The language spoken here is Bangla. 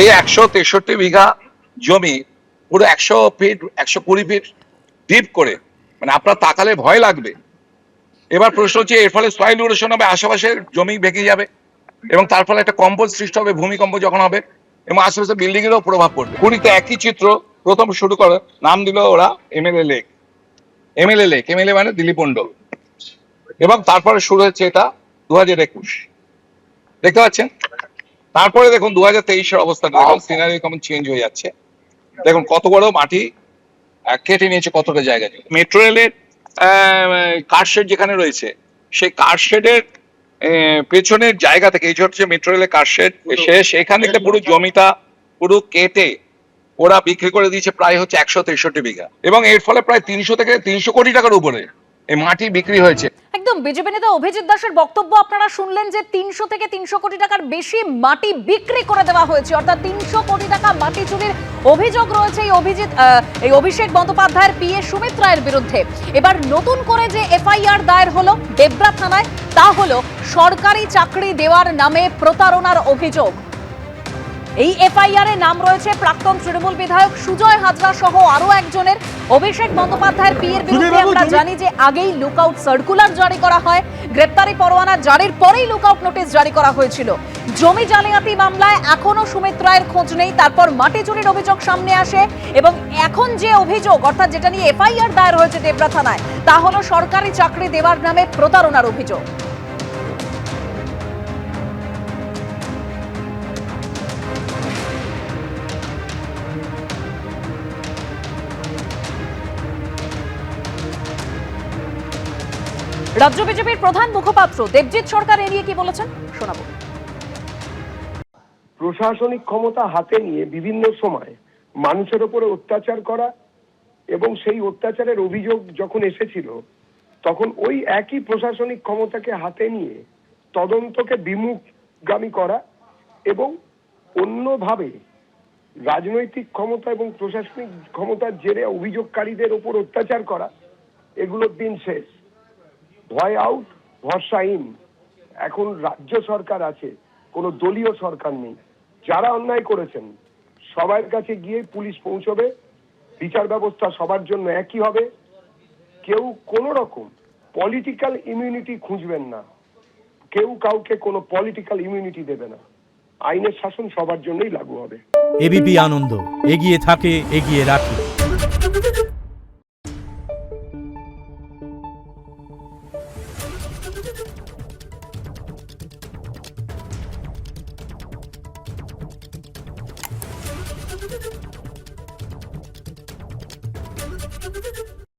এই 163 বিঘা জমি পুরো 100 ফিট 120 ফিট ডিপ করে, মানে আপনার তাকালে ভয় লাগবে। এবার প্রশ্ন হচ্ছে এর ফলে সয়েল ইরোশন হবে, আশেপাশের জমি ভেঙে যাবে এবং তার ফলে একটা কম্পোজ সৃষ্টি হবে, ভূমিকম্প যখন হবে এবং আশেপাশে বিল্ডিং এরও প্রভাব পড়বে। পুরীতে একই চিত্র প্রথম শুরু করে, নাম দিল ওরা এমএলএ লেক। এমএলএ মানে দিলীপ মন্ডল। এবং তারপরে শুরু হচ্ছে এটা 2021, দেখতে পাচ্ছেন। তারপরে দেখুন 2023-এর অবস্থা, দেখুন সিনারি কেমন চেঞ্জ হয়ে যাচ্ছে। দেখুন কত বড় মাটি কেটে নিয়েছে কতটা জায়গা। মেট্রো রেলের কারশেড যেখানে রয়েছে, সেই কারশেডের পেছনের জায়গা থেকে, এই হচ্ছে মেট্রো রেলের কারশেড, সেখান থেকে পুরো জমিটা পুরো কেটে ওরা বিক্রি করে দিয়েছে প্রায় হচ্ছে 163 বিঘা, এবং এর ফলে প্রায় 300 থেকে 300 কোটি টাকার উপরে এই মাটি বিক্রি হয়েছে। একদম বিজেপি নেতা অভিজিৎ দাসের বক্তব্য আপনারা শুনলেন যে 300 থেকে 300 কোটি টাকার বেশি মাটি বিক্রি করে দেওয়া হয়েছে, অর্থাৎ 300 কোটি টাকা মাটি চুরির অভিযোগ রয়েছে এই অভিষেক বন্দ্যোপাধ্যায়ের পিএ সুমিত রায়ের বিরুদ্ধে। এবার নতুন করে যে এফআইআর দায়ের হলো দেবরা থানায়, তা হলো সরকারি চাকরি দেওয়ার নামে প্রতারণার অভিযোগ। এই এফআইআর এ নাম রয়েছে প্রাক্তন তৃণমূল বিধায়ক সুজয় হাজরা সহ আরো একজনের। অভিষেক বন্দ্যোপাধ্যায়ের পিএর বিরুদ্ধে আমরা জানি যে আগেই লুকআউট সার্কুলার জারি করা হয়, গ্রেপ্তারি পরোয়ানা জারির পরেই লুকআউট নোটিশ জারি করা হয়েছিল। জমি জালিয়াতি মামলায় এখনো সুমিত রায়ের খোঁজ নেই, তারপর মাটি চুরির অভিযোগ সামনে আসে এবং এখন যে অভিযোগ, অর্থাৎ যেটা নিয়ে এফআইআর দায়ের হয়েছে দেবরা থানায়, তা হলো সরকারি চাকরি দেওয়ার নামে প্রতারণার অভিযোগ। রাজ্য বিজেপির প্রধান মুখপাত্র দেবজিৎ সরকার এ নিয়ে কি বলেছেন শোনাবো। প্রশাসনিক ক্ষমতা হাতে নিয়ে বিভিন্ন সময় মানুষের উপরে অত্যাচার করা এবং সেই অত্যাচারের অভিযোগ যখন এসেছিল তখন ওই একই প্রশাসনিক ক্ষমতাকে হাতে নিয়ে তদন্তকে বিমুখগামী করা এবং অন্যভাবে রাজনৈতিক ক্ষমতা এবং প্রশাসনিক ক্ষমতার জেরে অভিযোগকারীদের উপর অত্যাচার করা, এগুলোর দিন শেষ। ভয় আউট, ভরসা ইন। এখন রাজ্য সরকার আছে, কোনো দলীয় সরকার নেই। যারা অন্যায় করেছেন সবার কাছে গিয়ে পুলিশ পৌঁছবে, বিচার ব্যবস্থা সবার জন্য একই হবে। কেউ কোনো রকম পলিটিক্যাল ইমিউনিটি খুঁজবেন না, কেউ কাউকে কোনো পলিটিক্যাল ইমিউনিটি দেবে না। আইনের শাসন সবার জন্যই লাগু হবে। এবিপি আনন্দ এগিয়ে থাকে, এগিয়ে রাখে।